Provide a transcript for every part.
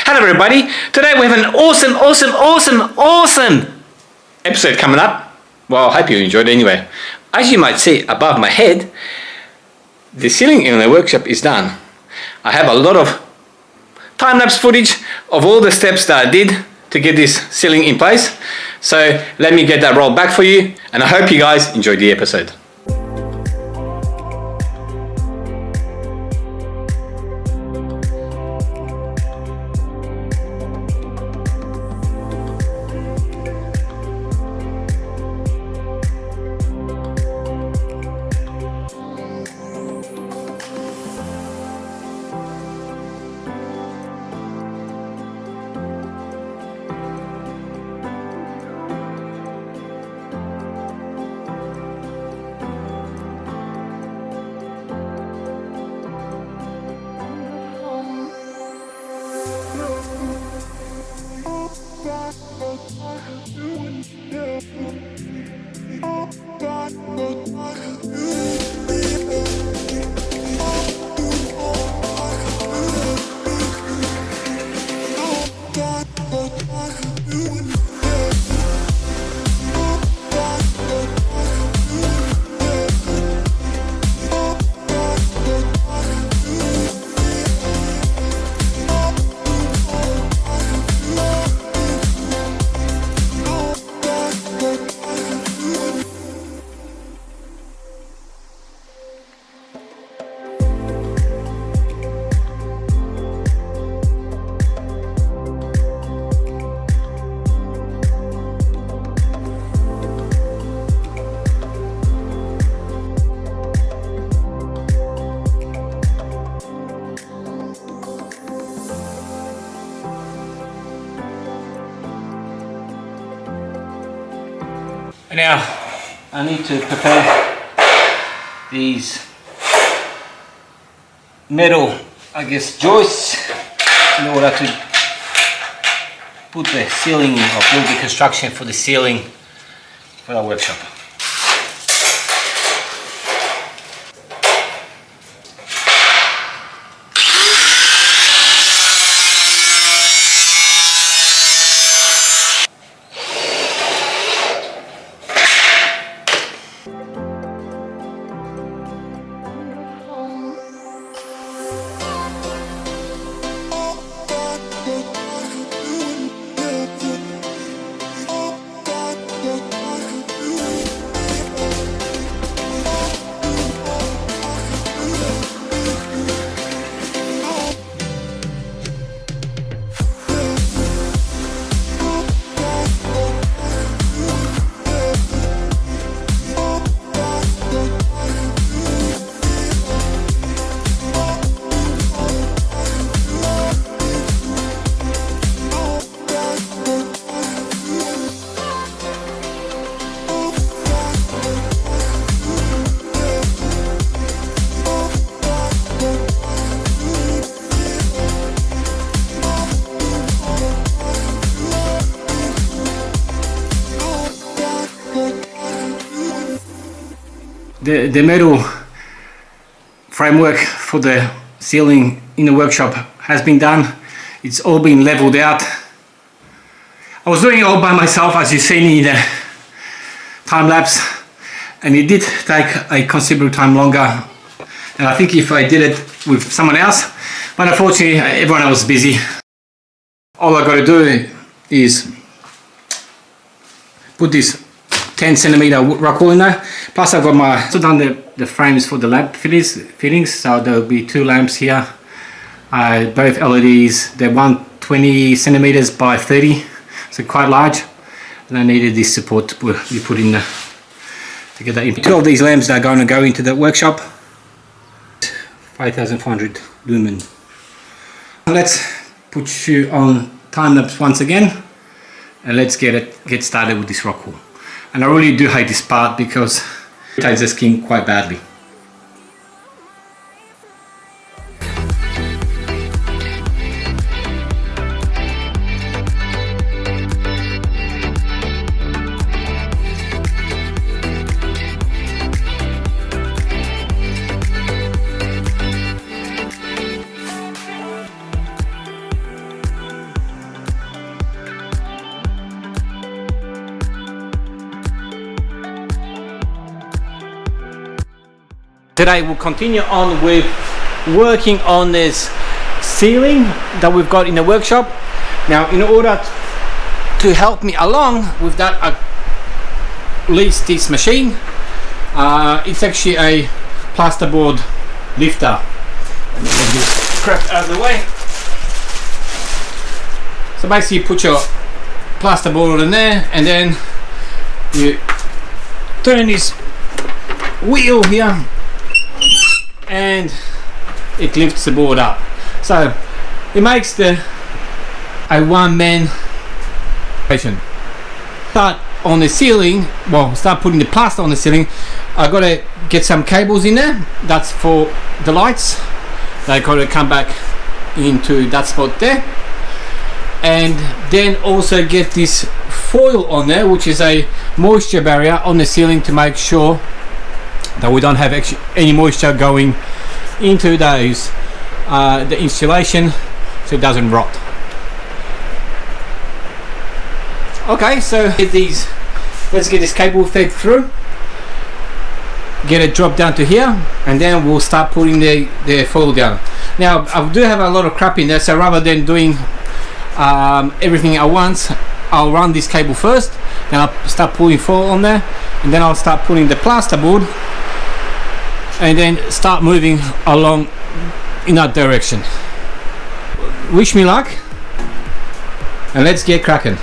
Hello everybody, today we have an awesome episode coming up. Well, I hope you enjoyed it anyway. As you might see above my head, the ceiling in the workshop is done. I have a lot of time-lapse footage of all the steps that I did to get this ceiling in place. So let me get that rolled back for you, and I hope you guys enjoyed the episode. Now, I need to prepare these metal, joists in order to put the ceiling in, or build the construction for the ceiling for our workshop. The metal framework for the ceiling in the workshop has been done. It's all been leveled out. I was doing it all by myself, as you've seen in the time lapse, and it did take a considerable time longer. And I think if I did it with someone else, but unfortunately everyone else was busy. All I got to do is put this 10cm Rockwool in there. Plus I've got also done the frames for the lamp fittings, so there'll be 2 lamps here, both LEDs. They're 120cm by 30, so quite large, and I needed this support to be put in there to get that in. 2 of these lamps are going to go into the workshop. 5400 lumen. Let's put you on time lapse once again, and let's get started with this Rockwool. And I really do hate this part because it irritates the skin quite badly. today we'll continue on with working on this ceiling that we've got in the workshop. Now, in order to help me along with that, I leased this machine. It's actually a plasterboard lifter. Let me get this crap out of the way. So basically you put your plasterboard in there, and then you turn this wheel here and it lifts the board up. So it makes a one-man operation. Start on the ceiling, well, start putting the plaster on the ceiling. I got to get some cables in there. That's for the lights. They got to come back into that spot there, and then also get this foil on there, which is a moisture barrier on the ceiling to make sure that we don't have actually any moisture going into those the insulation, so it doesn't rot. Okay, so let's get this cable fed through, get it dropped down to here, and then we'll start putting the foil down. Now I do have a lot of crap in there, so rather than doing everything at once, I'll run this cable first, then I'll start putting foil on there, and then I'll start putting the plasterboard, and then start moving along in that direction. Wish me luck, and let's get cracking.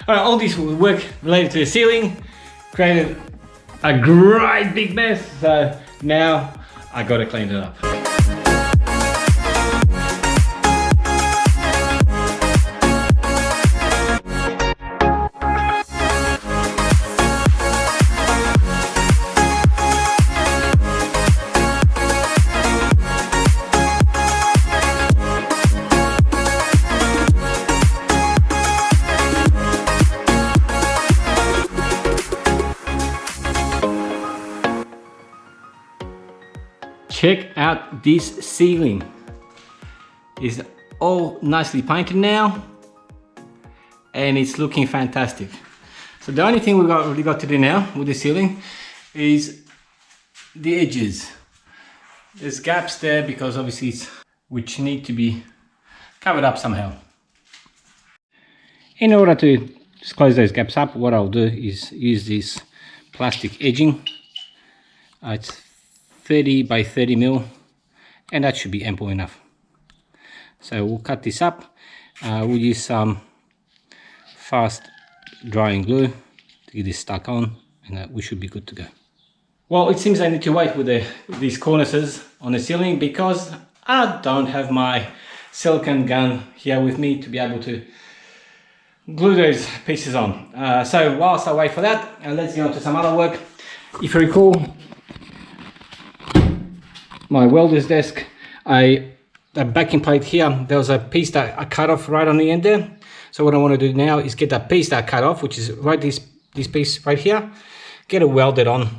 Alright, all this work related to the ceiling created a great big mess, so now I gotta clean it up. Check out this ceiling. It's all nicely painted now and it's looking fantastic. So the only thing we've really got to do now with the ceiling is the edges. There's gaps there because obviously which need to be covered up somehow. In order to just close those gaps up, what I'll do is use this plastic edging. It's 30 by 30 mil, and that should be ample enough. So we'll cut this up. We'll use some fast drying glue to get this stuck on, and we should be good to go. Well, it seems I need to wait with these cornices on the ceiling because I don't have my silicone gun here with me to be able to glue those pieces on. So whilst I wait for that, let's get on to some other work. If you recall, my welder's desk, a backing plate here, there was a piece that I cut off right on the end there. So what I want to do now is get that piece that I cut off, which is right this piece right here, get it welded on.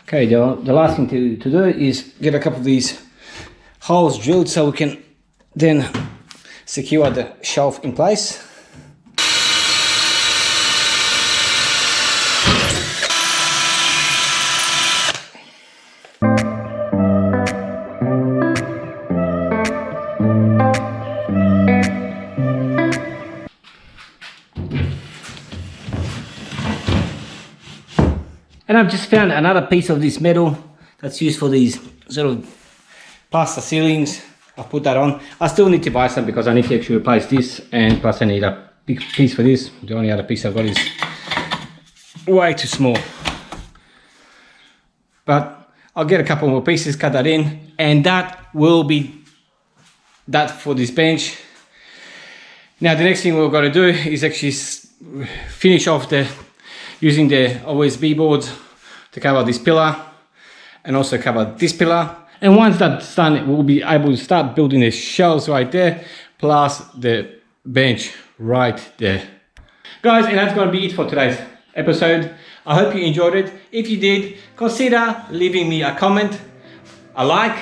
Okay, the last thing to do is get a couple of these holes drilled so we can then secure the shelf in place. And I've just found another piece of this metal that's used for these sort of plaster ceilings. I'll put that on. I still need to buy some because I need to actually replace this, and plus I need a big piece for this. The only other piece I've got is way too small. But I'll get a couple more pieces, cut that in, and that will be that for this bench. Now the next thing we've got to do is actually finish off using the OSB boards to cover this pillar and also cover this pillar. And once that's done, we'll be able to start building the shelves right there, plus the bench right there. Guys, and that's going to be it for today's episode. I hope you enjoyed it. If you did, consider leaving me a comment, a like,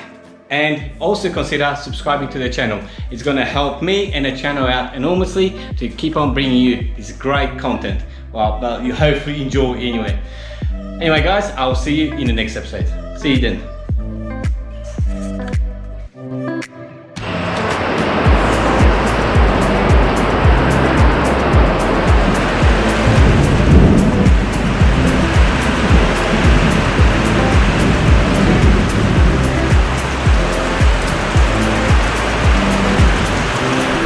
and also consider subscribing to the channel. It's gonna help me and the channel out enormously to keep on bringing you this great content. Well, you hopefully enjoy anyway. Anyway guys, I'll see you in the next episode. See you then.